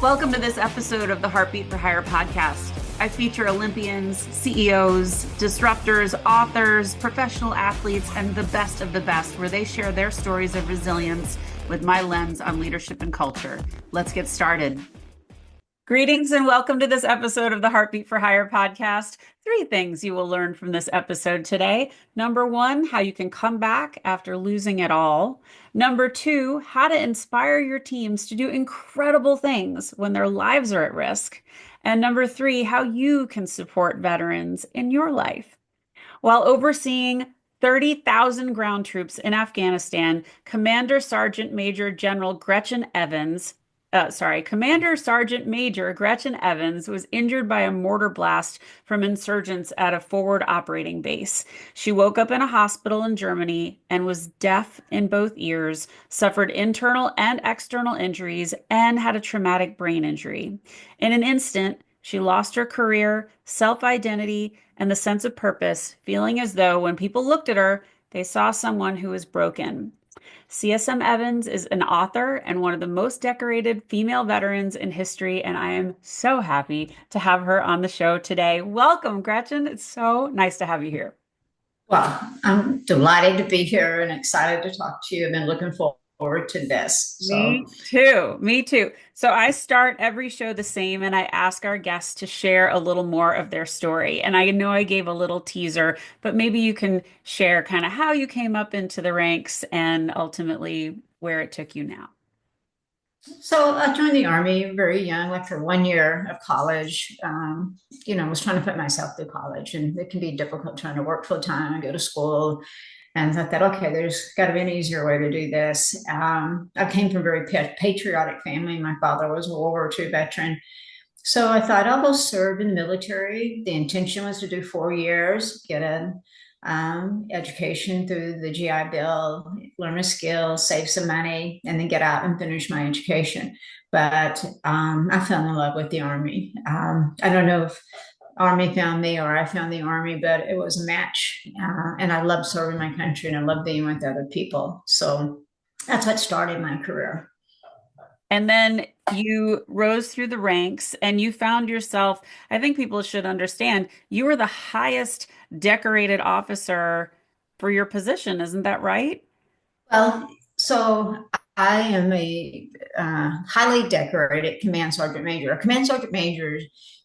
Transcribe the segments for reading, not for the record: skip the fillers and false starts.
Welcome to this episode of the Heartbeat for Hire podcast. I feature Olympians, CEOs, disruptors, authors, professional athletes, and the best of the best, where they share their stories of resilience with my lens on leadership and culture. Let's get started. Greetings and welcome to this episode of the Heartbeat for Hire podcast. 3 things you will learn from this episode today. Number 1, how you can come back after losing it all. Number 2, how to inspire your teams to do incredible things when their lives are at risk. And number 3, how you can support veterans in your life. While overseeing 30,000 ground troops in Afghanistan, Commander Sergeant Major Gretchen Evans was injured by a mortar blast from insurgents at a forward operating base. She woke up in a hospital in Germany and was deaf in both ears, suffered internal and external injuries, and had a traumatic brain injury. In an instant, she lost her career, self-identity, and the sense of purpose, feeling as though when people looked at her, they saw someone who was broken. CSM Evans is an author and one of the most decorated female veterans in history, and I am so happy to have her on the show today. Welcome, Gretchen. It's so nice to have you here. Well, I'm delighted to be here and excited to talk to you. I've been looking forward to this. Me too. So I start every show the same, and I ask our guests to share a little more of their story. And I know I gave a little teaser, but maybe you can share kind of how you came up into the ranks and ultimately where it took you now. So I joined the Army very young, after 1 year of college. I was trying to put myself through college, and it can be difficult trying to work full time and go to school. And I thought, okay, there's got to be an easier way to do this. I came from a very patriotic family. My father was a World War II veteran. So I thought I'll go serve in the military. The intention was to do 4 years, get an education through the GI Bill, learn a skill, save some money, and then get out and finish my education. But I fell in love with the Army. I don't know if Army found me or I found the Army, but it was a match. And I love serving my country and I love being with other people. So that's what started my career. And then you rose through the ranks and you found yourself, I think people should understand, you were the highest decorated officer for your position. Isn't that right? Well, so I am a highly decorated command sergeant major. A command sergeant major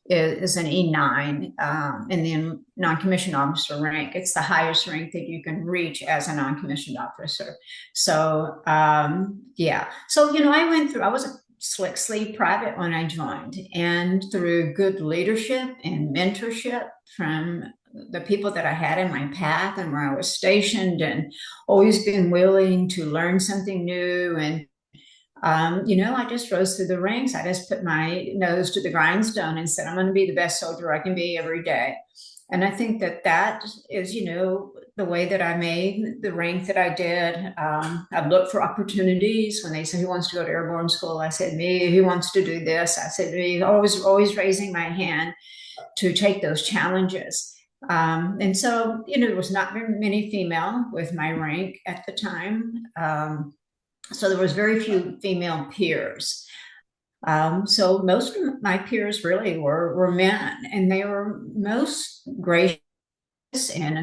is an E9 in the non-commissioned officer rank. It's the highest rank that you can reach as a non-commissioned officer. So, yeah. So, I was a slick sleeve private when I joined, and through good leadership and mentorship from the people that I had in my path and where I was stationed, and always been willing to learn something new. And I just rose through the ranks. I just put my nose to the grindstone and said, I'm going to be the best soldier I can be every day. And I think that is, the way that I made the rank that I did. I've looked for opportunities. When they say, who wants to go to airborne school? I said, me. Who wants to do this? I said, me. Always raising my hand to take those challenges. And so, there was not very many female with my rank at the time. So there was very few female peers. So most of my peers really were men, and they were most gracious and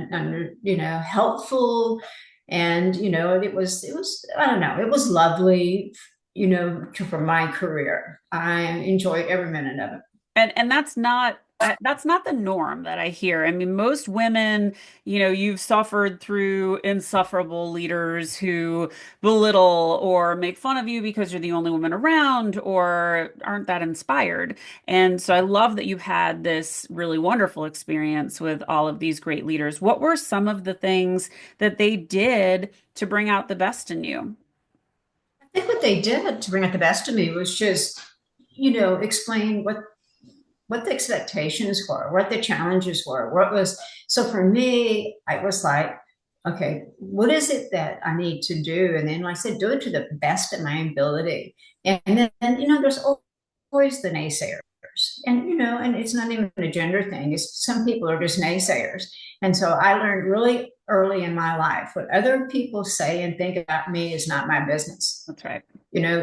helpful. And, it was, I don't know, it was lovely, for my career. I enjoyed every minute of it. And that's not the norm that I hear. I mean, most women, you've suffered through insufferable leaders who belittle or make fun of you because you're the only woman around or aren't that inspired. And so I love that you had this really wonderful experience with all of these great leaders. What were some of the things that they did to bring out the best in you? I think what they did to bring out the best in me was just, explain what the expectations were, what the challenges were, so for me, I was like, okay, what is it that I need to do? And then I said, do it to the best of my ability. And then, there's always the naysayers. And it's not even a gender thing. It's some people are just naysayers. And so I learned really early in my life, what other people say and think about me is not my business. That's right.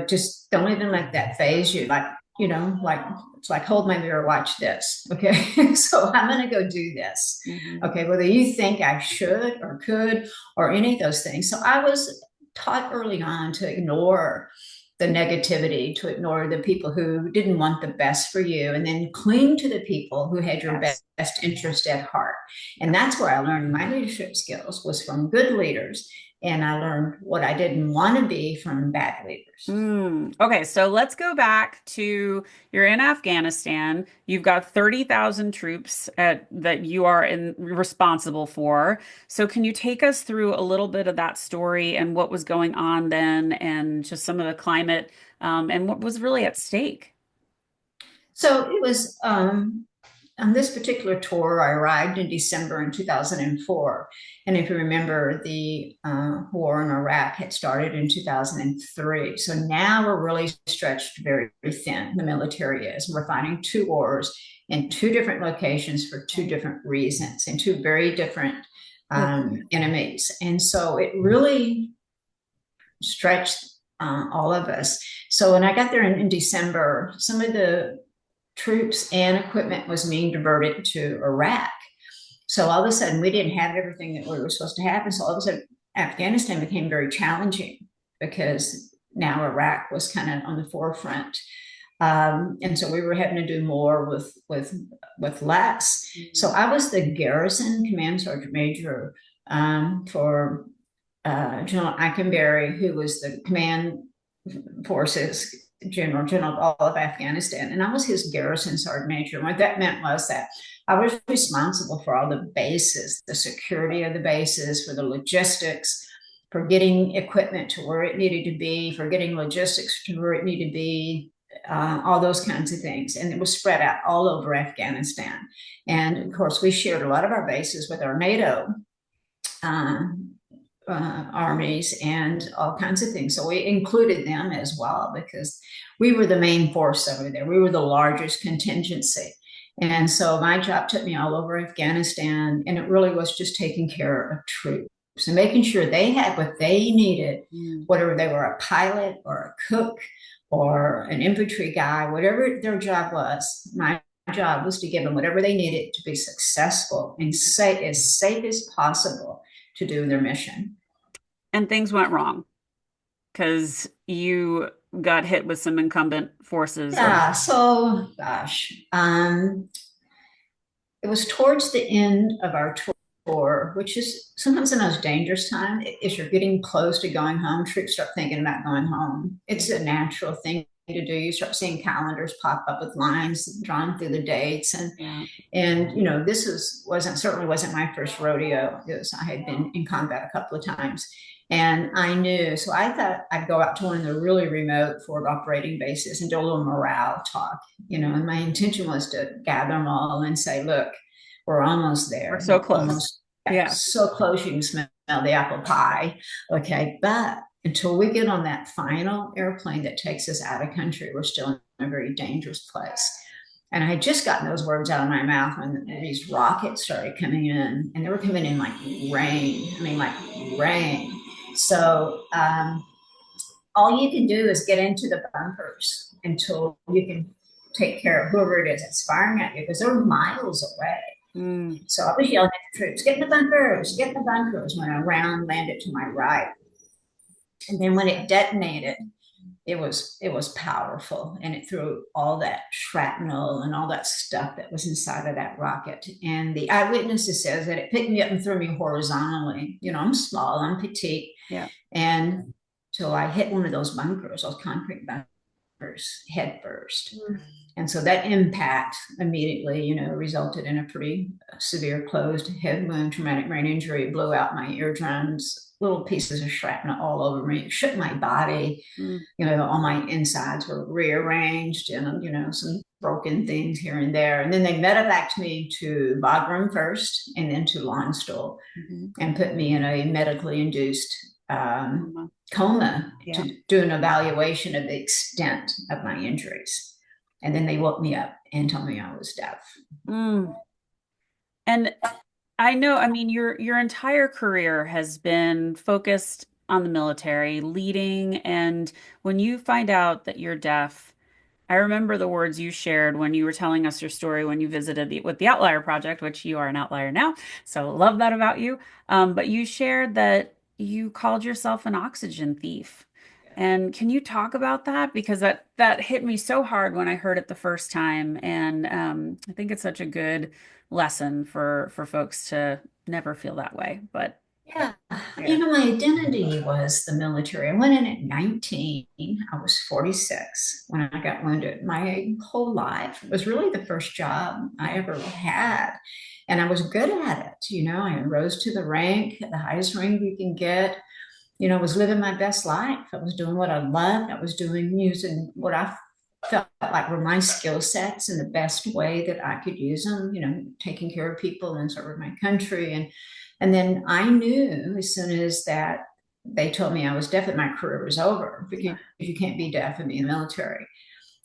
Just don't even let that phase you. Like, like it's like hold my mirror, watch this. Okay. So I'm going to go do this. Mhm. Okay. Whether you think I should or could or any of those things. So I was taught early on to ignore the negativity, to ignore the people who didn't want the best for you, and then cling to the people who had your Yes. best interest at heart. And that's where I learned my leadership skills was from good leaders. And I learned what I didn't want to be from bad leaders. Okay, so let's go back to you're in Afghanistan. You've got 30,000 troops that you are responsible for. So can you take us through a little bit of that story and what was going on then and just some of the climate and what was really at stake? So it was on this particular tour, I arrived in December in 2004. And if you remember, the war in Iraq had started in 2003. So now we're really stretched very, very thin, the military is. We're fighting two wars in two different locations for two different reasons and two very different enemies. And so it really stretched all of us. So when I got there in December, some of the troops and equipment was being diverted to Iraq. So all of a sudden, we didn't have everything that we were supposed to have. And so all of a sudden, Afghanistan became very challenging because now Iraq was kind of on the forefront. And so we were having to do more with less. So I was the garrison command sergeant major for General Eikenberry, who was the command forces general of all of Afghanistan. And I was his garrison sergeant major. And what that meant was that I was responsible for all the bases, the security of the bases, for the logistics, for getting equipment to where it needed to be, for getting logistics to where it needed to be, all those kinds of things. And it was spread out all over Afghanistan. And of course, we shared a lot of our bases with our NATO armies and all kinds of things. So we included them as well because we were the main force over there. We were the largest contingency. And so my job took me all over Afghanistan, and it really was just taking care of troops and making sure they had what they needed, whatever they were, a pilot or a cook or an infantry guy, whatever their job was. My job was to give them whatever they needed to be successful and as safe as possible to do their mission. And things went wrong because you got hit with some incumbent forces or Yeah, so gosh, it was towards the end of our tour, which is sometimes the most dangerous time. If you're getting close to going home, troops start thinking about going home. It's a natural thing to do. You start seeing calendars pop up with lines drawn through the dates, and this wasn't certainly wasn't my first rodeo. I had been in combat a couple of times. And I knew, so I thought I'd go out to one of the really remote forward operating bases and do a little morale talk, and my intention was to gather them all and say, look, we're almost there. we're so close. Almost Yeah. so close you can smell the apple pie. Okay. But until we get on that final airplane that takes us out of country, we're still in a very dangerous place. And I had just gotten those words out of my mouth when these rockets started coming in, and they were coming in like rain. I mean, like rain. So all you can do is get into the bunkers until you can take care of whoever it is that's firing at you because they're miles away. So I was yelling at the troops, get in the bunkers, get in the bunkers, when a round landed to my right. And then when it detonated, it was powerful, and it threw all that shrapnel and all that stuff that was inside of that rocket. And the eyewitnesses says that it picked me up and threw me horizontally. I'm small, I'm petite. Yeah. And so I hit one of those bunkers, those concrete bunkers, head first. And so that impact immediately, resulted in a pretty severe closed head wound, traumatic brain injury. It blew out my eardrums, little pieces of shrapnel all over me. It shook my body. All my insides were rearranged and, some broken things here and there. And then they medevaced me to Bagram first and then to Landstuhl and put me in a medically induced coma to do an evaluation of the extent of my injuries. And then they woke me up and told me I was deaf. And I know, I mean, your entire career has been focused on the military, leading, and when you find out that you're deaf, I remember the words you shared when you were telling us your story when you visited with the Outlier Project, which you are an outlier now. So love that about you. But you shared that you called yourself an oxygen thief. And can you talk about that? Because that hit me so hard when I heard it the first time. And I think it's such a good lesson for folks to never feel that way. But Yeah, yeah, my identity was the military. I went in at 19. I was 46 when I got wounded. My whole life was really the first job I ever had. And I was good at it. I rose to the rank, the highest rank you can get. I was living my best life. I was doing what I loved. I was doing using what I felt like were my skill sets in the best way that I could use them, taking care of people and serving my country. And then I knew as soon as that they told me I was deaf that my career was over because you can't be deaf and be in the military.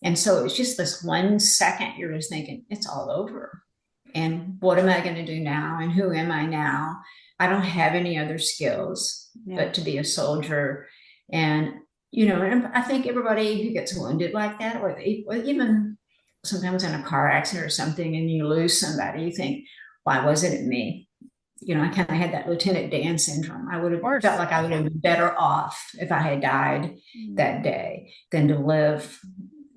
And so it was just this 1 second you're just thinking, it's all over. And what am I going to do now? And who am I now? I don't have any other skills but to be a soldier. And, and I think everybody who gets wounded like that, or even sometimes in a car accident or something, and you lose somebody, you think, why wasn't it me? I kind of had that Lieutenant Dan syndrome. I would have felt like I would have been better off if I had died that day than to live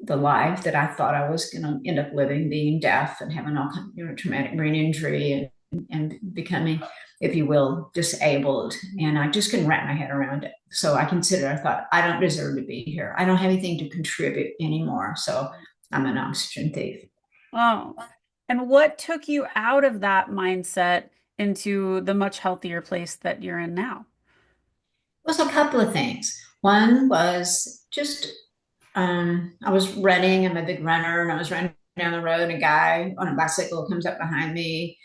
the life that I thought I was going to end up living, being deaf and having all kind of traumatic brain injury and becoming, if you will, disabled. And I just couldn't wrap my head around it. So I thought, I don't deserve to be here. I don't have anything to contribute anymore. So I'm an oxygen thief. Oh, and what took you out of that mindset into the much healthier place that you're in now? It was a couple of things. One was just I was running. I'm a big runner, and I was running down the road. And a guy on a bicycle comes up behind me.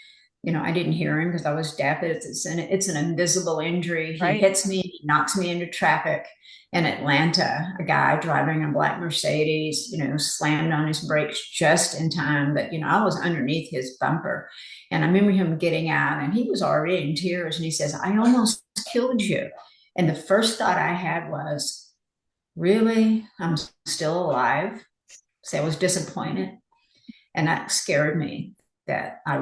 I didn't hear him because I was deaf. It's an invisible injury. He Right. hits me, he knocks me into traffic in Atlanta. A guy driving a black Mercedes, slammed on his brakes just in time. But, I was underneath his bumper. And I remember him getting out, and he was already in tears. And he says, I almost killed you. And the first thought I had was, really? I'm still alive? So I was disappointed. And that scared me that I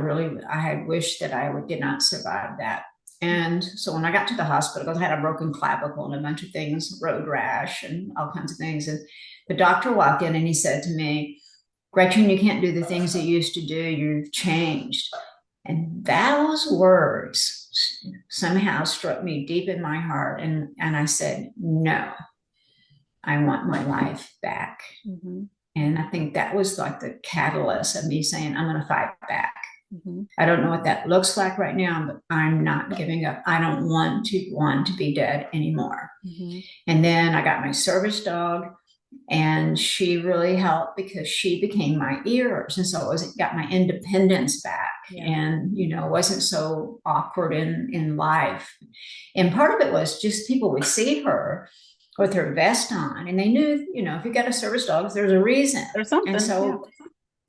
had wished that did not survive that. And so when I got to the hospital, I had a broken clavicle and a bunch of things, road rash and all kinds of things. And the doctor walked in and he said to me, Gretchen, you can't do the things that you used to do. You've changed. And those words somehow struck me deep in my heart. And I said, no, I want my life back. Mm-hmm. And I think that was like the catalyst of me saying, I'm going to fight back. Mm-hmm. I don't know what that looks like right now, but I'm not giving up. I don't want to be dead anymore. Mm-hmm. And then I got my service dog, and she really helped because she became my ears. And so got my independence back. Yeah. And, wasn't so awkward in life. And part of it was just people would see her with her vest on, and they knew, if you got a service dog, there's a reason. There's something. And so,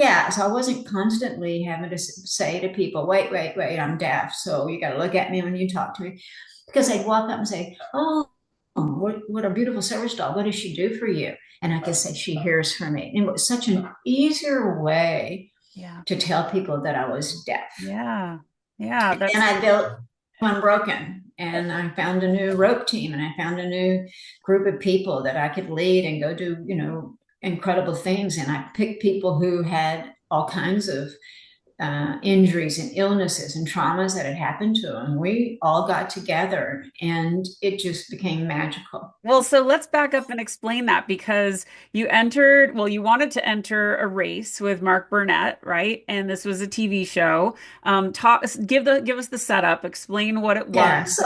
so I wasn't constantly having to say to people, wait, I'm deaf, so you got to look at me when you talk to me, because they'd walk up and say, oh, what a beautiful service dog. What does she do for you? And I could say, she hears for me. And it was such an easier way to tell people that I was deaf. Yeah. And I built Unbroken, and I found a new rope team, and I found a new group of people that I could lead and go do, incredible things. And I picked people who had all kinds of injuries and illnesses and traumas that had happened to them. We all got together, and it just became magical. Well, so let's back up and explain that, because you wanted to enter a race with Mark Burnett, right? And this was a TV show. Give us the setup, explain what it was.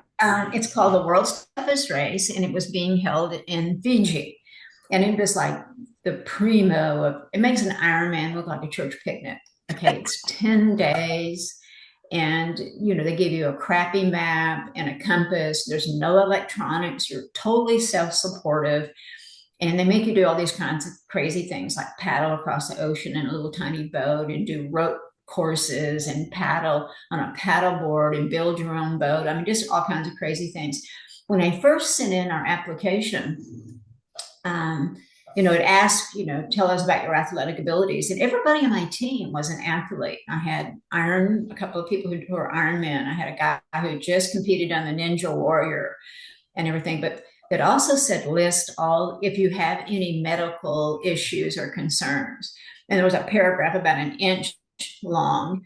It's called the World's Toughest Race, and it was being held in Fiji. And it was like the primo of, it makes an Ironman look like a church picnic. Okay, it's 10 days. And, they give you a crappy map and a compass. There's no electronics. You're totally self-supportive. And they make you do all these kinds of crazy things, like paddle across the ocean in a little tiny boat, and do rope courses, and paddle on a paddle board, and build your own boat. I mean, just all kinds of crazy things. When I first sent in our application, it asked, tell us about your athletic abilities. And everybody on my team was an athlete. I had a couple of people who were Ironmen. I had a guy who just competed on the Ninja Warrior and everything. But it also said list all, if you have any medical issues or concerns. And there was a paragraph about an inch long.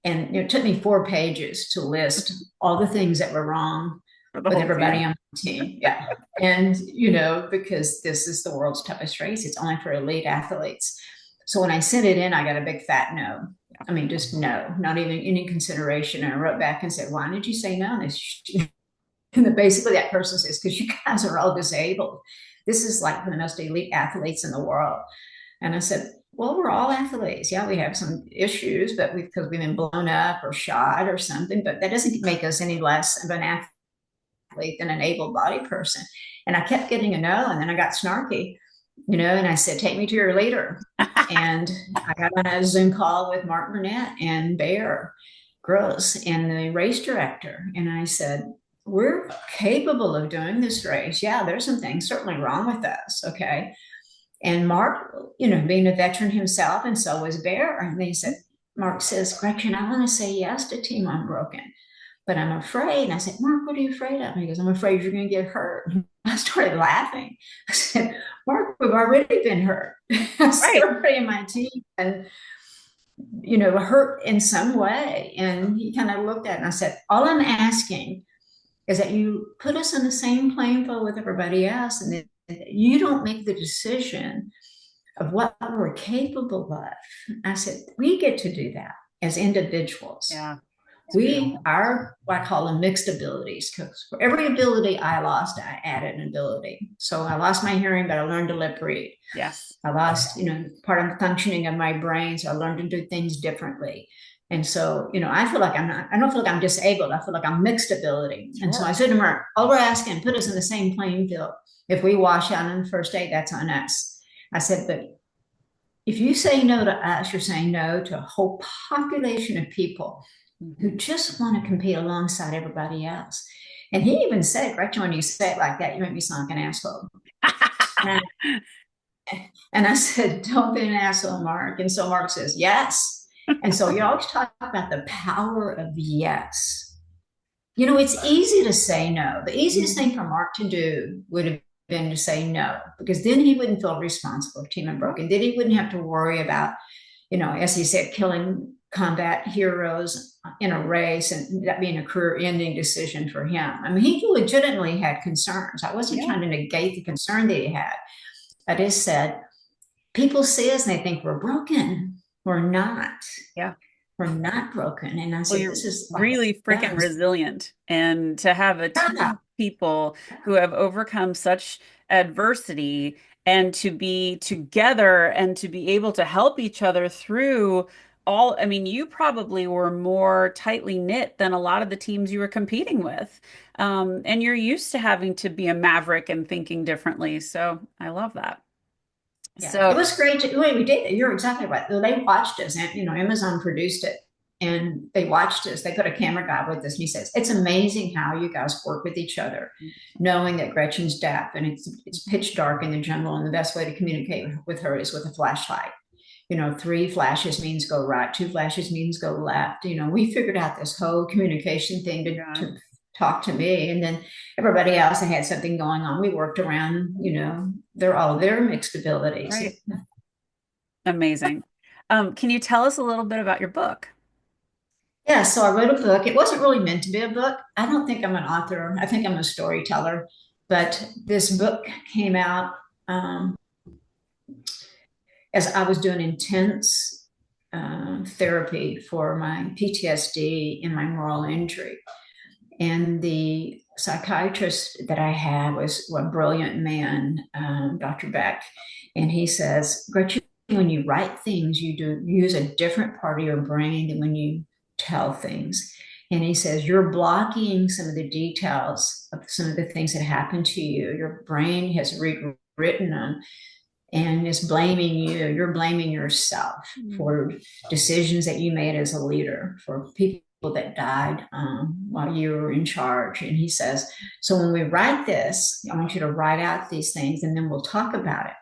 And it took me 4 pages to list all the things that were wrong with everybody on the team. Yeah. And, because this is the world's toughest race, it's only for elite athletes. So when I sent it in, I got a big fat no. I mean, just no, not even any consideration. And I wrote back and said, why did you say no? And basically that person says, because you guys are all disabled. This is like the most elite athletes in the world. And I said, well, we're all athletes. Yeah, we have some issues, but because we've been blown up or shot or something, but that doesn't make us any less of an athlete than an able-bodied person. And I kept getting a no, and then I got snarky, and I said, take me to your leader. And I got on a Zoom call with Mark Burnett and Bear Gross and the race director. And I said, we're capable of doing this race. Yeah, there's some things certainly wrong with us. Okay. And Mark, being a veteran himself, and so was Bear. And he said, Mark says, Gretchen, I want to say yes to Team Unbroken, but I'm afraid. And I said, Mark, what are you afraid of? And he goes, I'm afraid you're going to get hurt. I started laughing. I said, Mark, we've already been hurt. Everybody in my team and, hurt in some way. And he kind of looked at it and I said, all I'm asking is that you put us on the same playing field with everybody else, and that you don't make the decision of what we're capable of. I said, we get to do that as individuals. Yeah. We are what I call them mixed abilities, because for every ability I lost, I added an ability. So I lost my hearing, but I learned to lip read. Yes. I lost, part of the functioning of my brain. So I learned to do things differently. And so, I feel like I don't feel like I'm disabled. I feel like I'm mixed ability. Sure. And so I said to Mark, all we're asking, put us in the same playing field. If we wash out on the first day, that's on us. I said, but if you say no to us, you're saying no to a whole population of people who just want to compete alongside everybody else. And he even said, Gretchen, when you say it like that, you make me sound like an asshole. and I said, don't be an asshole, Mark. And so Mark says, yes. And so you always talk about the power of yes. It's easy to say no. The easiest thing for Mark to do would have been to say no, because then he wouldn't feel responsible for Team Unbroken. Then he wouldn't have to worry about, as he said, killing combat heroes in a race and that being a career-ending decision for him. I mean, he legitimately had concerns. I wasn't trying to negate the concern that he had. I just said, people see us and they think we're broken. We're not. Yeah. We're not broken. And I said, this is really freaking resilient. And to have a team of people who have overcome such adversity and to be together and to be able to help each other through you probably were more tightly knit than a lot of the teams you were competing with. And you're used to having to be a maverick and thinking differently. So I love that. Yeah, so it was great. We did. You're exactly right. They watched us, and Amazon produced it, and they watched us. They put a camera guy with us, and he says, "It's amazing how you guys work with each other, knowing that Gretchen's deaf and it's pitch dark in the jungle, and the best way to communicate with her is with a flashlight. 3 flashes means go right, 2 flashes means go left. We figured out this whole communication thing to talk to me, and then everybody else that had something going on, we worked around, they're all their mixed abilities. Right. Amazing. Can you tell us a little bit about your book? Yeah, so I wrote a book. It wasn't really meant to be a book. I don't think I'm an author. I think I'm a storyteller. But this book came out as I was doing intense therapy for my PTSD and my moral injury. And the psychiatrist that I had was a brilliant man, Dr. Beck. And he says, Gretchen, when you write things, you use a different part of your brain than when you tell things. And he says, you're blocking some of the details of some of the things that happened to you. Your brain has rewritten them and is blaming you. You're blaming yourself for decisions that you made as a leader, for people that died while you were in charge. And he says, so when we write this, I want you to write out these things and then we'll talk about it.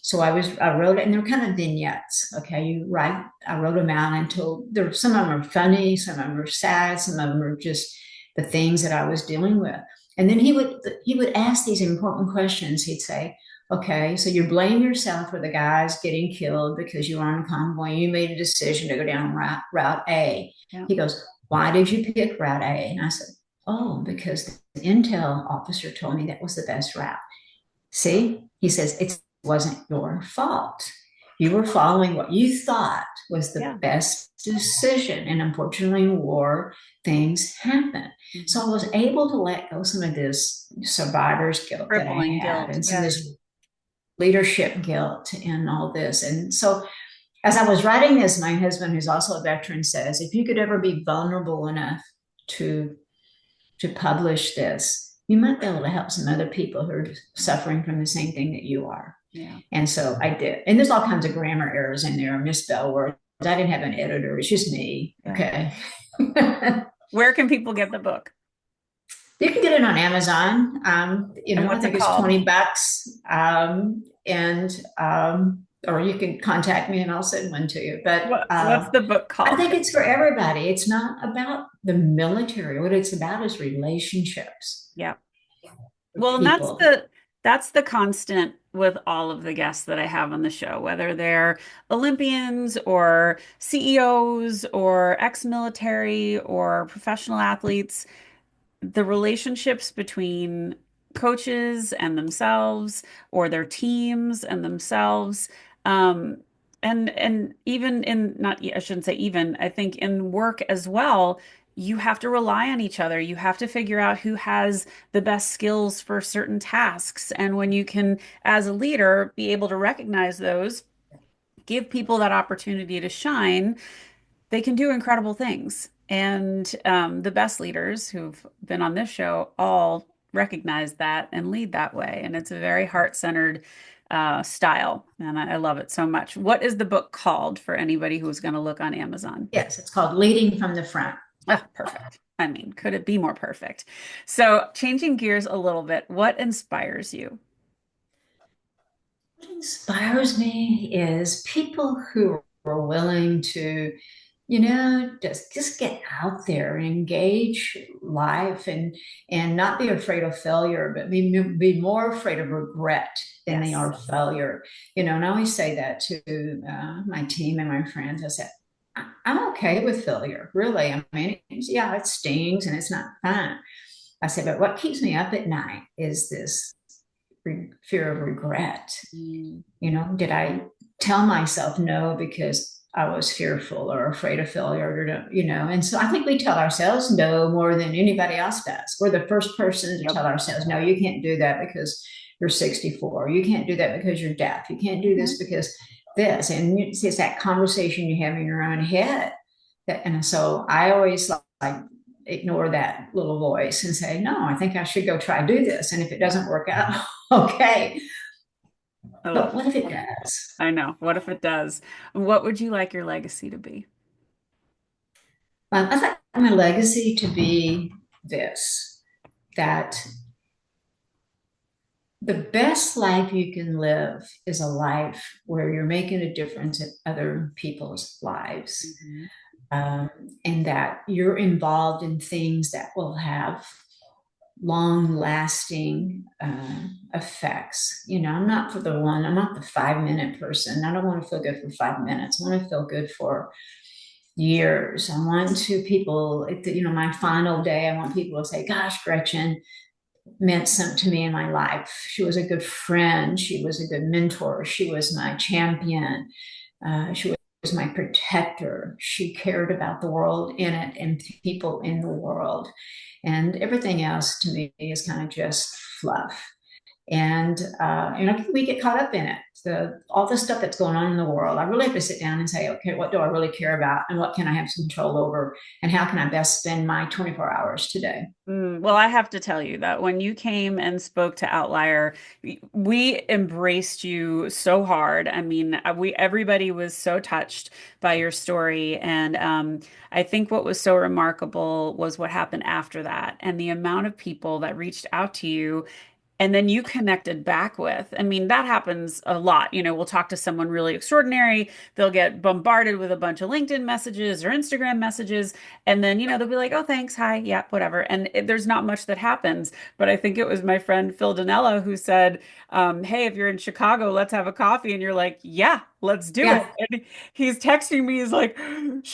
So I wrote it, and they're kind of vignettes. Okay, I wrote them out until there. Some of them are funny, some of them are sad, some of them are just the things that I was dealing with. And then he would ask these important questions. He'd say, "Okay, so you blame yourself for the guys getting killed because you were on a convoy. You made a decision to go down route A." Yeah. He goes, "Why did you pick route A?" And I said, "Oh, because the intel officer told me that was the best route." See, he says, it wasn't your fault. You were following what you thought was the Yeah. best decision. And unfortunately, in war, things happen. So I was able to let go some of this survivor's guilt that I Crippling had guilt. and some of Yeah. this leadership guilt and all this. And so as I was writing this, my husband, who's also a veteran, says, if you could ever be vulnerable enough to publish this, you might be able to help some other people who are suffering from the same thing that you are. Yeah. And so I did. And there's all kinds of grammar errors in there, misspell words. I didn't have an editor. It's just me. Yeah. Okay. Where can people get the book? You can get it on Amazon. And I what's it think it's called? $20. Or you can contact me and I'll send one to you. But What's the book I called? think it's for everybody. It's not about the military. What it's about is relationships Yeah. with Well, and people. that's the constant with all of the guests that I have on the show, whether they're Olympians or CEOs or ex-military or professional athletes. The relationships between coaches and themselves or their teams and themselves and even in not I shouldn't say even I think in work as well, you have to rely on each other. You have to figure out who has the best skills for certain tasks, and when you can as a leader be able to recognize those, give people that opportunity to shine, they can do incredible things. And the best leaders who've been on this show all recognize that and lead that way. And it's a very heart-centered style. And I love it so much. What is the book called for anybody who's going to look on Amazon? Yes, it's called Leading from the Front. Ah, perfect. I mean, could it be more perfect? So, changing gears a little bit, what inspires you? What inspires me is people who are willing to, just get out there and engage life and not be afraid of failure, but be more afraid of regret than they Yes. are failure. And I always say that to my team and my friends. I said, I'm okay with failure, really. I mean, yeah, it stings and it's not fun. I said, but what keeps me up at night is this fear of regret. Mm. Did I tell myself no because I was fearful or afraid of failure? And so I think we tell ourselves no more than anybody else does. We're the first person to Yep. tell ourselves, no, you can't do that because you're 64. You can't do that because you're deaf. You can't do this because this. And it's that conversation you have in your own head. And so I always like ignore that little voice and say, no, I think I should go try to do this. And if it doesn't work out, okay. I love But it. what if it does? I know. What if it does? What would you like your legacy to be? I'd like my legacy to be this, that the best life you can live is a life where you're making a difference in other people's lives. Mhm. Um, and that you're involved in things that will have long lasting effects. I'm not the 5 minute person. I don't want to feel good for 5 minutes. I want to feel good for years. I want to people, my final day, I want people to say, gosh, Gretchen meant something to me in my life. She was a good friend. She was a good mentor. She was my champion. She was my protector. She cared about the world in it and people in the world. And everything else to me is kind of just fluff. And we get caught up in it. All the stuff that's going on in the world, I really have to sit down and say, okay, what do I really care about, and what can I have some control over, and how can I best spend my 24 hours today? Well, I have to tell you that when you came and spoke to Outlier, we embraced you so hard. I mean, everybody was so touched by your story, and I think what was so remarkable was what happened after that, and the amount of people that reached out to you and then you connected back with. I mean, that happens a lot. We'll talk to someone really extraordinary. They'll get bombarded with a bunch of LinkedIn messages or Instagram messages. And then, they'll be like, oh, thanks. Hi. Yeah, whatever. And there's not much that happens. But I think it was my friend Phil Danella who said, hey, if you're in Chicago, let's have a coffee. And you're like, yeah, let's do it. Yeah. And he's texting me. He's like, she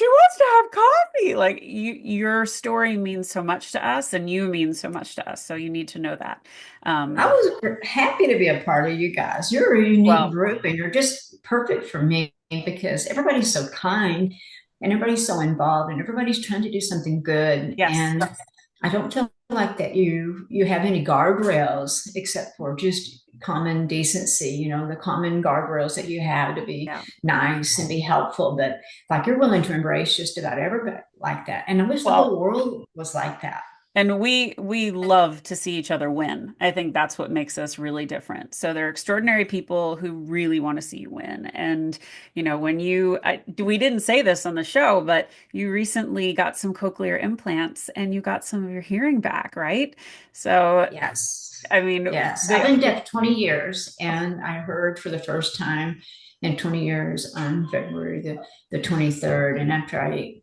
wants to have coffee. Like your story means so much to us and you mean so much to us. So you need to know that. I was happy to be a part of you guys. You're a unique Well, group and you're just perfect for me because everybody's so kind and everybody's so involved and everybody's trying to do something good. yes. And I don't feel like that you have any guardrails except for just common decency, the common guardrails that you have to be Yeah. nice and be helpful. But like you're willing to embrace just about everybody like that. And I wish the Well, whole world was like that. and we love to see each other win. I think that's what makes us really different. So they're extraordinary people who really want to see you win. And when we didn't say this on the show, but you recently got some cochlear implants and you got some of your hearing back, right? So Yes. I mean, Yes. I've been deaf 20 years and I heard for the first time in 20 years on February the 23rd. And after I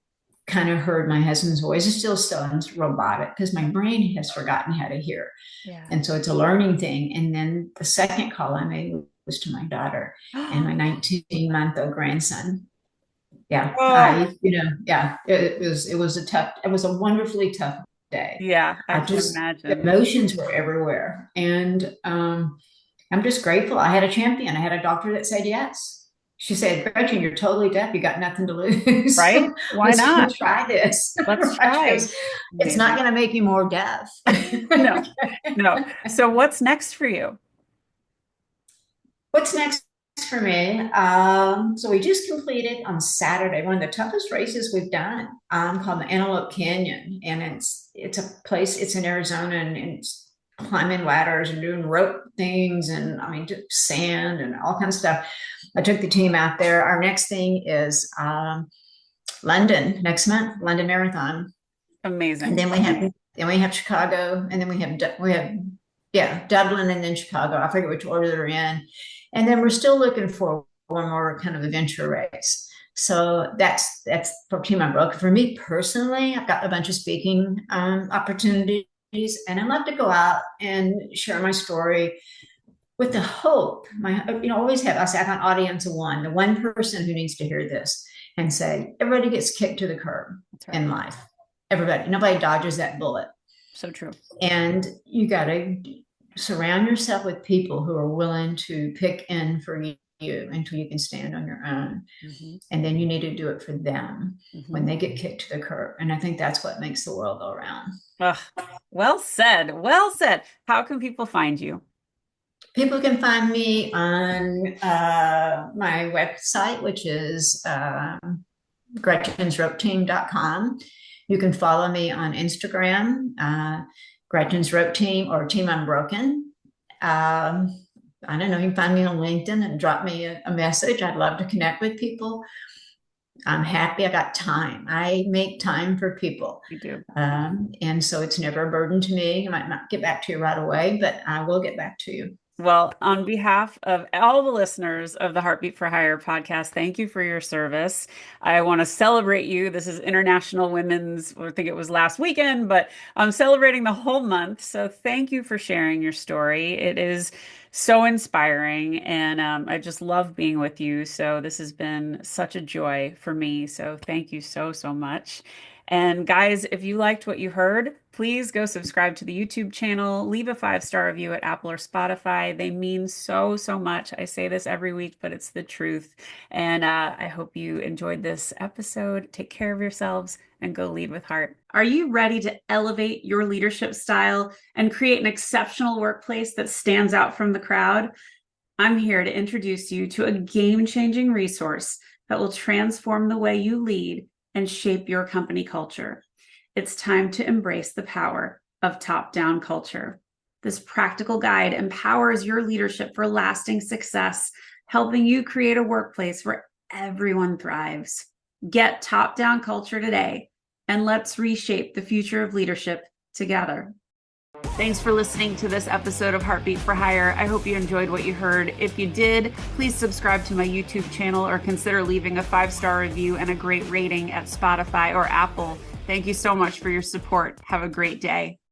kind of heard my husband's voice, it still sounds robotic because my brain has forgotten how to hear. yeah. And so it's a learning thing. And then the second call I made was to my daughter and my 19-month-old grandson. Yeah. Oh, Yeah, it was a wonderfully tough day. yeah, I I can just, the imagine. emotions were everywhere. And I'm just grateful. I had a champion. I had a doctor that said yes. She said, Gretchen, you're totally deaf. You got nothing to lose. Right? So Why let's not? try this. Let's Right? try. Because it's not Amazing. going to make you more deaf. No, no. So what's next for you? What's next for me? So we just completed on Saturday one of the toughest races we've done, called the Antelope Canyon, and it's a place. It's in Arizona, and it's climbing ladders and doing rope things, and I mean, just sand and all kinds of stuff. I took the team out there. Our next thing is London next month, London Marathon, and Amazing. then we have Chicago, and then we have yeah, Dublin and then Chicago. I forget which order they're in. And then we're still looking for one more kind of adventure race. So that's for Team Unbroken. For me personally, I've got a bunch of speaking opportunities, and I love to go out and share my story with the hope. Always have I say I have an audience of one, the one person who needs to hear this, and say everybody gets kicked to the curb That's right. in life. Everybody, nobody dodges that bullet. So true. And you got to surround yourself with people who are willing to pick in for you until you can stand on your own. Mm-hmm. And then you need to do it for them Mm-hmm. when they get kicked to the curb. And I think that's what makes the world go around. Ugh, well said. Well said. How can people find you? People can find me on my website, which is GretchensRopeTeam.com. You can follow me on Instagram, Gretchen's Rope Team or Team Unbroken. I don't know, you can find me on LinkedIn and drop me a message. I'd love to connect with people. I'm happy I got time. I make time for people. You do. And so it's never a burden to me. I might not get back to you right away, but I will get back to you. Well, on behalf of all the listeners of the Heartbeat for Hire podcast, thank you for your service. I want to celebrate you. This is International Women's, I think it was last weekend, but I'm celebrating the whole month. So thank you for sharing your story. It is so inspiring, and I just love being with you. So this has been such a joy for me. So thank you so, so much. And guys, if you liked what you heard, please go subscribe to the YouTube channel, leave a 5-star review at Apple or Spotify. They mean so, so much. I say this every week, but it's the truth. And I hope you enjoyed this episode. Take care of yourselves and go lead with heart. Are you ready to elevate your leadership style and create an exceptional workplace that stands out from the crowd? I'm here to introduce you to a game-changing resource that will transform the way you lead and shape your company culture. It's time to embrace the power of top-down culture. This practical guide empowers your leadership for lasting success, helping you create a workplace where everyone thrives. Get top-down culture today, and let's reshape the future of leadership together. Thanks for listening to this episode of Heartbeat for Hire. I hope you enjoyed what you heard. If you did, please subscribe to my YouTube channel or consider leaving a 5-star review and a great rating at Spotify or Apple. Thank you so much for your support. Have a great day.